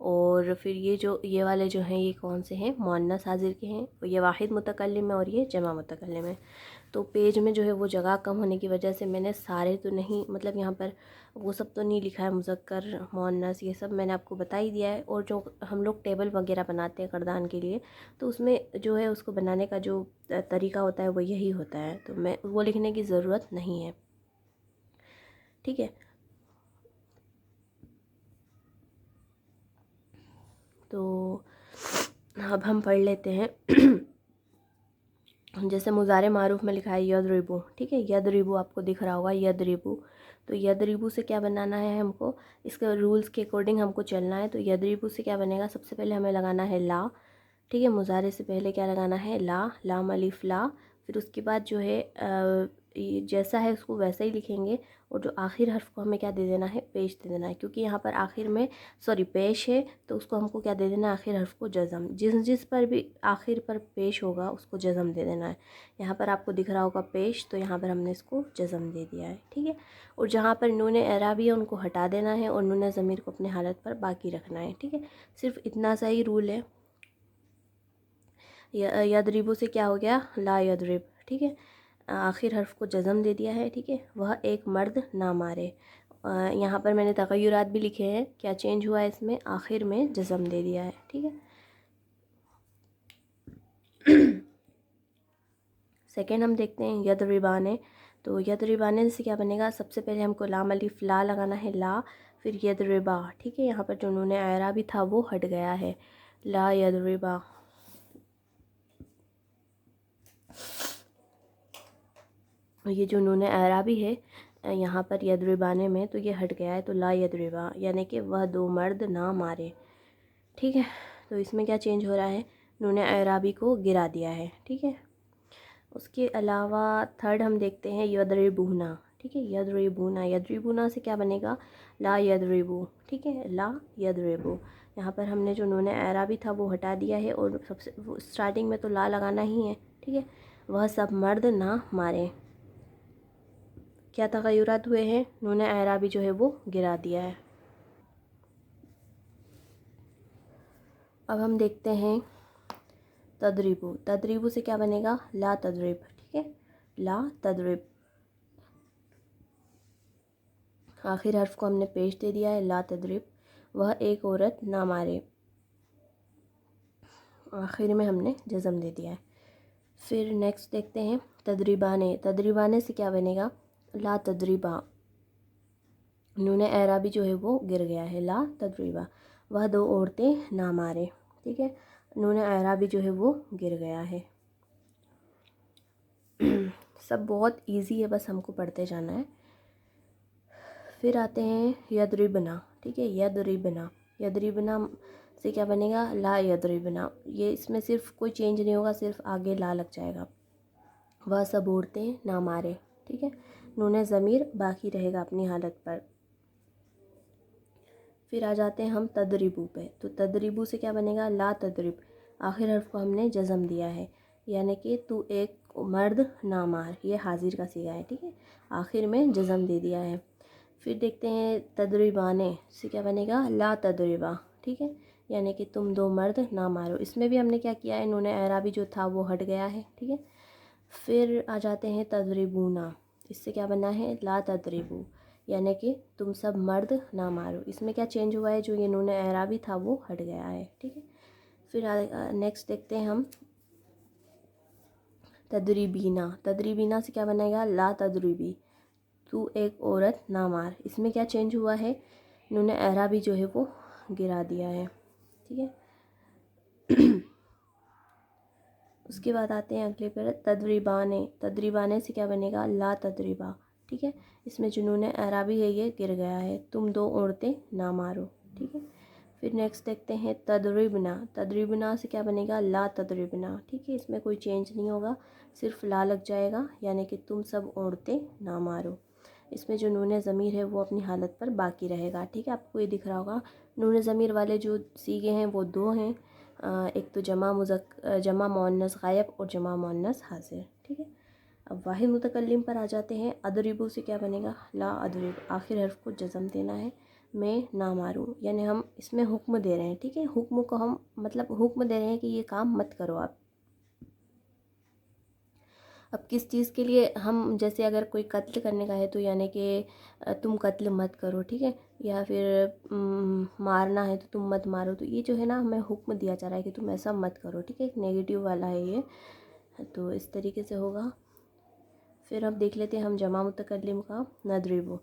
اور پھر یہ والے جو ہیں یہ کون سے ہیں، مؤنث حاضر کے ہیں، یہ واحد متکلم ہے اور یہ جمع متکلم ہے۔ تو پیج میں جو ہے وہ جگہ کم ہونے کی وجہ سے میں نے سارے تو نہیں، مطلب یہاں پر وہ سب تو نہیں لکھا ہے، مذکر مؤنث یہ سب میں نے آپ کو بتا ہی دیا ہے۔ اور جو ہم لوگ ٹیبل وغیرہ بناتے ہیں قردان کے لیے، تو اس میں جو ہے اس کو بنانے کا جو طریقہ ہوتا ہے وہ یہی ہوتا ہے، تو میں وہ لکھنے کی ضرورت نہیں ہے، ٹھیک ہے۔ تو اب ہم پڑھ لیتے ہیں۔ جیسے مضارع معروف میں لکھا ہے یضربو، ٹھیک ہے، یضربو آپ کو دکھ رہا ہوگا، یضربو، تو یضربو سے کیا بنانا ہے ہم کو، اس کے رولز کے اکارڈنگ ہم کو چلنا ہے۔ تو یضربو سے کیا بنے گا، سب سے پہلے ہمیں لگانا ہے لا، ٹھیک ہے، مضارع سے پہلے کیا لگانا ہے، لا، لام الف لا، پھر اس کے بعد جو ہے جیسا ہے اس کو ویسا ہی لکھیں گے، اور جو آخر حرف کو ہمیں کیا دے دینا ہے، پیش دے دینا ہے، کیونکہ یہاں پر آخر میں پیش ہے، تو اس کو ہم کو کیا دے دینا ہے، آخر حرف کو جزم، جس پر بھی آخر پر پیش ہوگا اس کو جزم دے دینا ہے۔ یہاں پر آپ کو دکھ رہا ہوگا پیش، تو یہاں پر ہم نے اس کو جزم دے دیا ہے، ٹھیک ہے۔ اور جہاں پر نون اعرابی ہے ان کو ہٹا دینا ہے، اور نون ضمیر کو اپنے حالت پر باقی رکھنا ہے، ٹھیک ہے، صرف اتنا سا ہی رول ہے۔ یضربو سے کیا ہو گیا، لا یضرب، ٹھیک ہے، آخر حرف کو جزم دے دیا ہے، ٹھیک ہے، وہ ایک مرد نہ مارے۔ یہاں پر میں نے تغیرات بھی لکھے ہیں، کیا چینج ہوا ہے اس میں، آخر میں جزم دے دیا ہے، ٹھیک ہے۔ سیکنڈ ہم دیکھتے ہیں یضربانے، تو یضربانے سے کیا بنے گا، سب سے پہلے ہم کو لام الف لا لگانا ہے، لا، پھر یضربا، ٹھیک ہے، یہاں پر جو نون اعرابی تھا وہ ہٹ گیا ہے، لا یضربا، یہ جو نون اعرابی ہے یہاں پر یضربانے میں تو یہ ہٹ گیا ہے، تو لا یضربا، یعنی کہ وہ دو مرد نہ مارے، ٹھیک ہے۔ تو اس میں کیا چینج ہو رہا ہے، نون اعرابی کو گرا دیا ہے، ٹھیک ہے۔ اس کے علاوہ تھرڈ ہم دیکھتے ہیں یضربونا، ٹھیک ہے، یضربونا، یضربونا سے کیا بنے گا، لا یضربو، ٹھیک ہے، لا یضربو، یہاں پر ہم نے جو نون اعرابی تھا وہ ہٹا دیا ہے، اور سب سے اسٹارٹنگ میں تو لا لگانا ہی ہے، ٹھیک ہے، وہ سب مرد نہ مارے۔ کیا تغیرات ہوئے ہیں، نون اعرابی جو ہے وہ گرا دیا ہے۔ اب ہم دیکھتے ہیں تضربو، تضربو سے کیا بنے گا، لا تضرب، ٹھیک ہے، لا تضرب، آخر حرف کو ہم نے پیش دے دیا ہے، لا تضرب، وہ ایک عورت نہ مارے، آخر میں ہم نے جزم دے دیا ہے۔ پھر نیکسٹ دیکھتے ہیں تضربانے، تضربانے سے کیا بنے گا، لا تضربا، نون اعرابی جو ہے وہ گر گیا ہے، لا تضربا، وہ دو عورتیں نہ مارے، ٹھیک ہے، نون اعرابی جو ہے وہ گر گیا ہے۔ سب بہت ایزی ہے، بس ہم کو پڑھتے جانا ہے۔ پھر آتے ہیں یضربنا، ٹھیک ہے، یضربنا، یضربنا سے کیا بنے گا، لا یضربنا، یہ اس میں صرف کوئی چینج نہیں ہوگا، صرف آگے لا لگ جائے گا، وہ سب عورتیں نہ مارے، ٹھیک ہے، نون ضمیر باقی رہے گا اپنی حالت پر۔ پھر آ جاتے ہیں ہم تضربو پہ، تو تضربو سے کیا بنے گا، لا تضرب، آخر حرف کو ہم نے جزم دیا ہے، یعنی کہ تو ایک مرد نہ مار، یہ حاضر کا صیغہ ہے، ٹھیک ہے، آخر میں جزم دے دیا ہے۔ پھر دیکھتے ہیں تضربانے سے کیا بنے گا، لا تضربا، ٹھیک ہے، یعنی کہ تم دو مرد نہ مارو، اس میں بھی ہم نے کیا کیا ہے، نون اعرابی جو تھا وہ ہٹ گیا ہے، ٹھیک ہے۔ پھر آ جاتے ہیں تضربونا، اس سے کیا بنا ہے، لا تضربو، یعنی کہ تم سب مرد نہ مارو، اس میں کیا چینج ہوا ہے، جو یہ نون اعرابی تھا وہ ہٹ گیا ہے، ٹھیک ہے۔ پھر نیکسٹ دیکھتے ہیں ہم تضربینا، تضربینا سے کیا بنے گا، لا تضربی، تو ایک عورت نہ مار، اس میں کیا چینج ہوا ہے، نون اعرابی جو ہے وہ گرا دیا ہے، ٹھیک ہے۔ اس کے بعد آتے ہیں اگلے پر تضربانے، تضربانے سے کیا بنے گا، لا تضربا، ٹھیک ہے، اس میں جو نون اعرابی ہے یہ گر گیا ہے، تم دو عورتیں نہ مارو، ٹھیک ہے۔ پھر نیکسٹ دیکھتے ہیں تضربنا، تضربنا سے کیا بنے گا، لا تضربنا، ٹھیک ہے، اس میں کوئی چینج نہیں ہوگا، صرف لا لگ جائے گا، یعنی کہ تم سب عورتیں نہ مارو، اس میں جو نون ضمیر ہے وہ اپنی حالت پر باقی رہے گا، ٹھیک ہے، آپ کو یہ دکھ رہا ہوگا، نون ضمیر والے جو صیغے ہیں وہ دو ہیں، ایک تو جمع مؤنث غائب اور جمع مؤنث حاضر، ٹھیک ہے۔ اب واحد متکلم پر آ جاتے ہیں، اضربو سے کیا بنے گا، لا اضرب، آخر حرف کو جزم دینا ہے، میں نہ ماروں، یعنی ہم اس میں حکم دے رہے ہیں، ٹھیک ہے، حکم کو ہم مطلب حکم دے رہے ہیں کہ یہ کام مت کرو آپ۔ اب کس چیز کے لیے ہم، جیسے اگر کوئی قتل کرنے کا ہے تو یعنی کہ تم قتل مت کرو، ٹھیک ہے، یا پھر مارنا ہے تو تم مت مارو، تو یہ جو ہے نا ہمیں حکم دیا جا رہا ہے کہ تم ایسا مت کرو، ٹھیک ہے، ایک نیگیٹیو والا ہے یہ، تو اس طریقے سے ہوگا۔ پھر اب دیکھ لیتے ہیں ہم جمع متکلم کا نضرب۔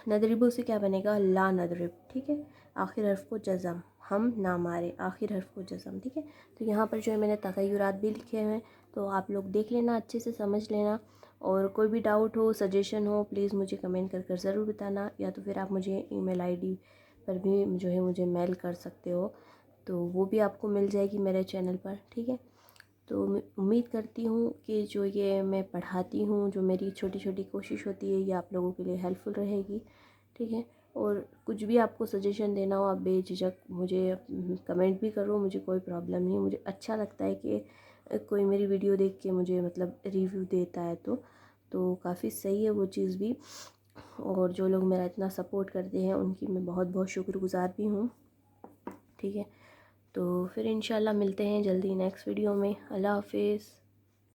نضرب سے کیا بنے گا؟ لا نضرب، ٹھیک ہے، آخر حرف کو جزم، ہم نہ مارے، آخر حرف کو جزم، ٹھیک ہے۔ تو یہاں پر جو ہے میں نے تغیرات بھی لکھے ہوئے ہیں، تو آپ لوگ دیکھ لینا، اچھے سے سمجھ لینا، اور کوئی بھی doubt who, suggestion who, please مجھے کمنٹ کر کر ضرور بتانا، یا تو پھر آپ مجھے ای میل آئی ڈی پر بھی جو ہے مجھے میل کر سکتے ہو، تو وہ بھی آپ کو مل جائے گی میرے چینل پر، ٹھیک ہے۔ تو میں امید کرتی ہوں کہ جو یہ میں پڑھاتی ہوں، جو میری چھوٹی چھوٹی کوشش ہوتی ہے، یہ آپ لوگوں کے لیے ہیلپ فل رہے گی، ٹھیک ہے۔ اور کچھ بھی آپ کو سجیشن دینا ہو، آپ بے جھجک مجھے کمنٹ بھی کرو، مجھے کوئی پرابلم نہیں، مجھے اچھا لگتا ہے کہ کوئی میری ویڈیو دیکھ کے مجھے مطلب ریویو دیتا ہے، تو کافی صحیح ہے وہ چیز بھی، اور جو لوگ میرا اتنا سپورٹ کرتے ہیں ان کی میں بہت بہت شکر گزار بھی ہوں، ٹھیک ہے۔ تو پھر انشاءاللہ ملتے ہیں جلدی نیکسٹ ویڈیو میں۔ اللہ حافظ۔